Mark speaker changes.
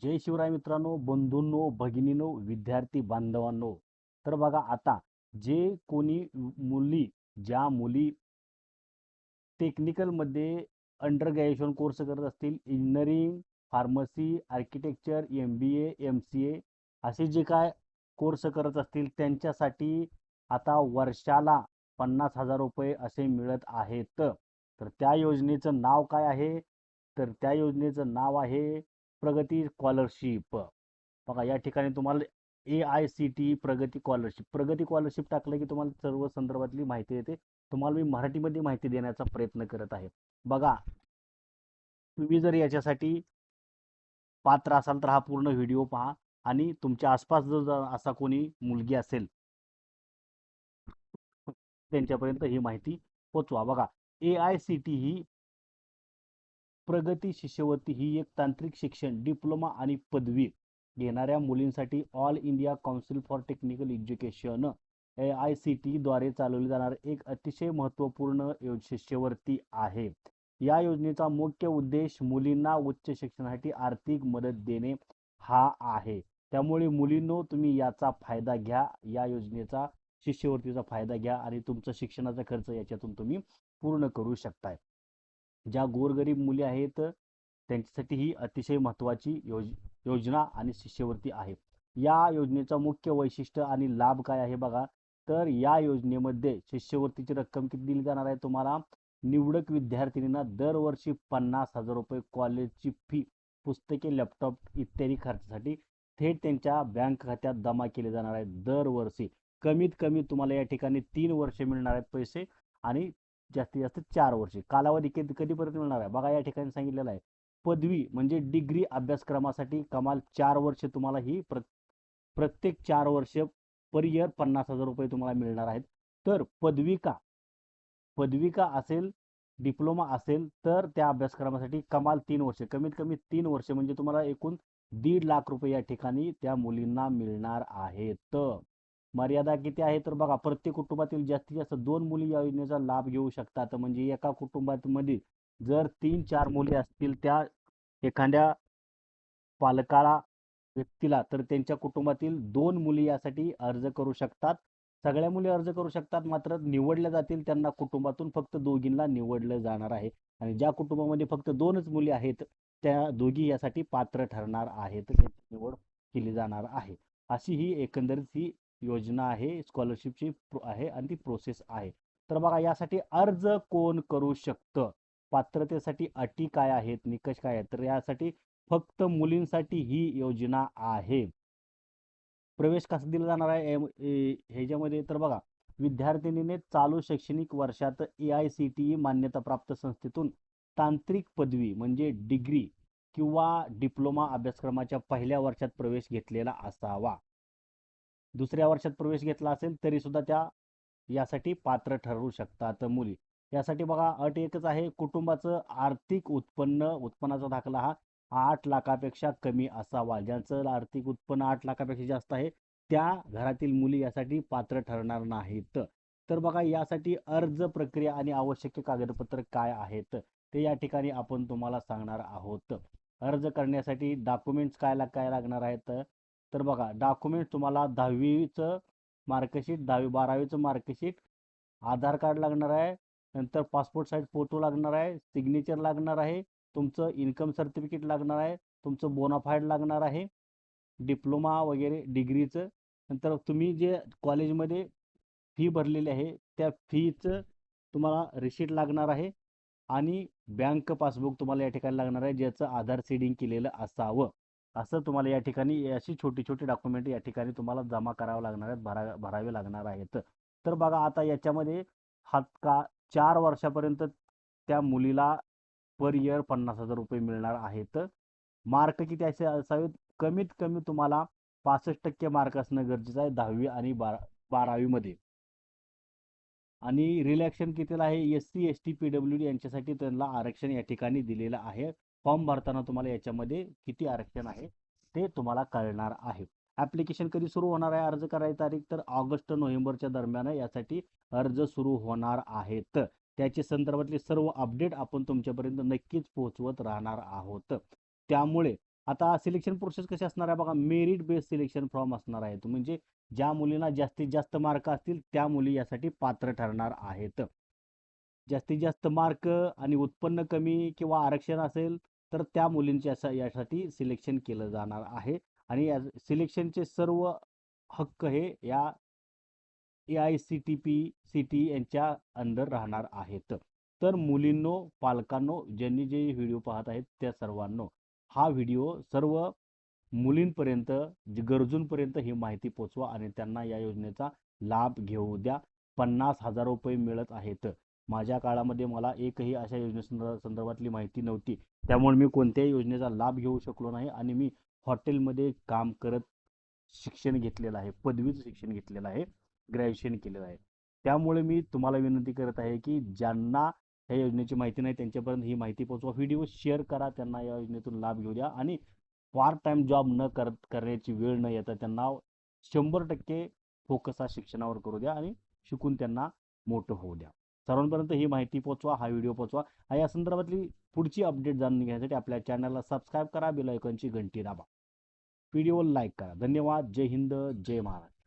Speaker 1: जय शिवराय मित्रांनो, बंधूंनो, भगिनींनो, विद्यार्थी बांधवांनो. तर बघा आता जे कोणी ज्या मुली टेक्निकलमध्ये अंडर ग्रॅज्युएशन कोर्स करत असतील, engineering, pharmacy, architecture, MBA, MCA असे जे काय कोर्स करत असतील त्यांच्यासाठी आता वर्षाला 50,000 रुपये असे मिळत आहेत. तर त्या योजनेचं नाव काय आहे? तर त्या योजनेचं नाव आहे प्रगती स्कॉलरशिप. बघा या ठिकाणी तुम्हाला AICTE प्रगती स्कॉलरशिप टाकलं की तुम्हाला सर्व संदर्भातली माहिती येते. तुम्हाला मी मराठीमध्ये माहिती देण्याचा प्रयत्न करत आहे. बघा, तुम्ही जर याच्यासाठी पात्र असाल तर हा पूर्ण व्हिडिओ पहा आणि तुमच्या आसपास जर असा कोणी मुलगी असेल त्यांच्यापर्यंत ही माहिती पोचवा. बघा, AICTE ही प्रगती शिष्यवृत्ती ही एक तांत्रिक शिक्षण, डिप्लोमा आणि पदवी घेणाऱ्या मुलींसाठी all India council for technical education AICTE द्वारे चालवली जाणारी एक अतिशय महत्त्वपूर्ण शिष्यवृत्ती आहे. या योजनेचा मुख्य उद्देश मुलींना उच्च शिक्षणासाठी आर्थिक मदत देणे हा आहे. त्यामुळे मुलींनो, तुम्ही याचा फायदा घ्या, या योजनेचा शिष्यवृत्तीचा फायदा घ्या आणि तुमचा शिक्षणाचा खर्च याच्यातून तुम्ही पूर्ण करू शकताय. ज्या गोरगरीब मुली आहेत त्यांच्यासाठी ही अतिशय महत्त्वाची योजना आणि शिष्यवृत्ती आहे. या योजनेचा मुख्य वैशिष्ट्य आणि लाभ काय आहे बघा. तर या योजनेमध्ये शिष्यवृत्तीची रक्कम किती दिली जाणार आहे तुम्हाला? निवडक विद्यार्थिनींना दरवर्षी 50,000 रुपये कॉलेजची फी, पुस्तके, लॅपटॉप इत्यादी खर्चासाठी थेट त्यांच्या बँक खात्यात जमा केले जाणार आहेत दरवर्षी. कमीत कमी तुम्हाला या ठिकाणी 3 वर्ष मिळणार आहेत पैसे आणि जास्तीत जास्त 4 वर्षे. कालावधी कधीपर्यंत मिळणार आहे बघा, या ठिकाणी सांगितलेलं आहे. पदवी म्हणजे डिग्री अभ्यासक्रमासाठी कमाल 4 वर्ष तुम्हाला ही प्रत्येक 4 वर्ष पर इयर 50,000 रुपये तुम्हाला मिळणार आहेत. तर पदविका असेल, डिप्लोमा असेल तर त्या अभ्यासक्रमासाठी कमाल 3 वर्ष, कमीत कमी 3 वर्ष म्हणजे तुम्हाला एकूण 1.5 लाख रुपये या ठिकाणी त्या मुलींना मिळणार आहेत. मर्यादा किती आहे तर बघा, प्रत्येक कुटुंबातील जास्तीत जास्त 2 मुली या योजनेचा लाभ घेऊ शकतात. म्हणजे एका कुटुंबामध्ये जर 3-4 मुली असतील त्या एखाद्या पालकाला व्यक्तीला, तर त्यांच्या कुटुंबातील 2 मुली यासाठी अर्ज करू शकतात. सगळ्या मुली अर्ज करू शकतात, मात्र निवडल्या जातील त्यांना कुटुंबातून फक्त दोघींना निवडलं जाणार आहे. आणि ज्या कुटुंबामध्ये फक्त 2च मुली आहेत त्या दोघी यासाठी पात्र ठरणार आहेत, त्यांची निवड केली जाणार आहे. अशी ही एकंदरीत ही योजना आहे, स्कॉलरशिपची आहे आणि ती प्रोसेस आहे. तर बघा, यासाठी अर्ज कोण करू शकतं, पात्रतेसाठी अटी काय आहेत, निकष काय आहेत? तर यासाठी फक्त मुलींसाठी ही योजना आहे. प्रवेश कसा दिला जाणार आहे ह्याच्यामध्ये तर बघा, विद्यार्थिनीने चालू शैक्षणिक वर्षात AICTE मान्यताप्राप्त संस्थेतून तांत्रिक पदवी म्हणजे डिग्री किंवा डिप्लोमा अभ्यासक्रमाच्या पहिल्या वर्षात प्रवेश घेतलेला असावा. दुसऱ्या वर्षात प्रवेश घेतला असेल तरी सुद्धा त्या यासाठी पात्र ठरवू शकतात मुली. यासाठी बघा, अट एकच आहे, कुटुंबाचं आर्थिक उत्पन्नाचा दाखला हा 8 लाखापेक्षा कमी असावा. ज्यांचं आर्थिक उत्पन्न 8 लाखापेक्षा जास्त आहे त्या घरातील मुली यासाठी पात्र ठरणार नाहीत. तर बघा, यासाठी अर्ज प्रक्रिया आणि आवश्यक कागदपत्र काय आहेत ते या ठिकाणी आपण तुम्हाला सांगणार आहोत. अर्ज करण्यासाठी डॉक्युमेंट्स काय लागणार आहेत तर बघा, डॉक्युमेंट्स तुम्हाला 10वीचं मार्कशीट, 10वी-12वीचं मार्कशीट, आधार कार्ड लागणार आहे, नंतर पासपोर्ट साईज फोटो लागणार आहे, सिग्नेचर लागणार आहे, तुमचं इन्कम सर्टिफिकेट लागणार आहे, तुमचं बोनाफाईड लागणार आहे, डिप्लोमा वगैरे डिग्रीचं. नंतर तुम्ही जे कॉलेजमध्ये फी भरलेली आहे त्या फीचं तुम्हाला रिसीट लागणार आहे आणि बँक पासबुक तुम्हाला या ठिकाणी लागणार आहे, ज्याचं आधार सीडिंग केलेलं असावं. असं तुम्हाला या ठिकाणी अशी छोटी छोटी डॉक्युमेंट या ठिकाणी तुम्हाला जमा करावं लागणार आहेत, भरावे लागणार आहेत. तर बघा, आता याच्यामध्ये हात का 4 वर्षापर्यंत त्या मुलीला पर इयर 50,000 रुपये मिळणार आहेत. मार्क किती असे असावेत? कमीत कमी तुम्हाला 65% मार्क असणं गरजेचं आहे 10वी आणि 12वीमध्ये. आणि रिलॅक्शन कितीला आहे? SC ST PWD यांच्यासाठी त्यांना आरक्षण या ठिकाणी दिलेलं आहे. फॉर्म भरताना तुम्हाला याच्यामध्ये किती आरक्षण आहे ते तुम्हाला कळणार आहे. ऍप्लिकेशन कधी सुरू होणार आहे? अर्ज करायची तारीख तर ऑगस्ट-नोव्हेंबरच्या दरम्यान यासाठी अर्ज सुरू होणार आहेत. त्याच्या संदर्भातले सर्व अपडेट आपण तुमच्यापर्यंत नक्कीच पोहोचवत राहणार आहोत. त्यामुळे आता सिलेक्शन प्रोसेस कशी असणार आहे बघा, मेरिट बेस्ड सिलेक्शन फॉर्म असणार आहे. म्हणजे ज्या मुलींना जास्तीत जास्त मार्क असतील त्या मुली यासाठी पात्र ठरणार आहेत. जास्तीत जास्त मार्क आणि उत्पन्न कमी किंवा आरक्षण असेल तर त्या मुलींच्या यासाठी सिलेक्शन केलं जाणार आहे. आणि या सिलेक्शनचे सर्व हक्क हे या AICTE यांच्या अंडर राहणार आहेत. तर मुलींनो, पालकांनो, ज्यांनी जे व्हिडिओ पाहत आहेत त्या सर्वांनो, हा व्हिडिओ सर्व मुलींपर्यंत, गरजूंपर्यंत ही माहिती पोचवा आणि त्यांना या योजनेचा लाभ घेऊ द्या. 50,000 रुपये मिळत आहेत. माझ्या काळामध्ये मला एकही अशा योजनेसंदर्भातली माहिती नव्हती. त्यामुळे मी कोणत्याही योजनेचा लाभ घेऊ शकलो नाही आणि मी हॉटेलमध्ये काम करत शिक्षण घेतलेलं आहे, पदवीचं शिक्षण घेतलेलं आहे, ग्रॅज्युएशन केलेलं आहे. त्यामुळे मी तुम्हाला विनंती करत आहे की ज्यांना या योजनेची माहिती नाही त्यांच्यापर्यंत ही माहिती पोहोचवा. व्हिडिओ शेअर करा, त्यांना या योजनेतून लाभ घेऊ द्या आणि पार्ट टाइम जॉब न करण्याची वेळ न येता त्यांना 100% फोकस हा शिक्षणावर करू द्या आणि शिकून त्यांना मोठं होऊ द्या. सर्वांपर्यंत ही माहिती पोचवा, हा व्हिडिओ पोचवा. या संदर्भातली पुढची अपडेट जाणून घेण्यासाठी आपल्या चॅनलला सबस्क्राईब करा, बेल आयकॉनची घंटी दाबा, व्हिडिओ लाईक करा. धन्यवाद. जय हिंद, जय महाराष्ट्र.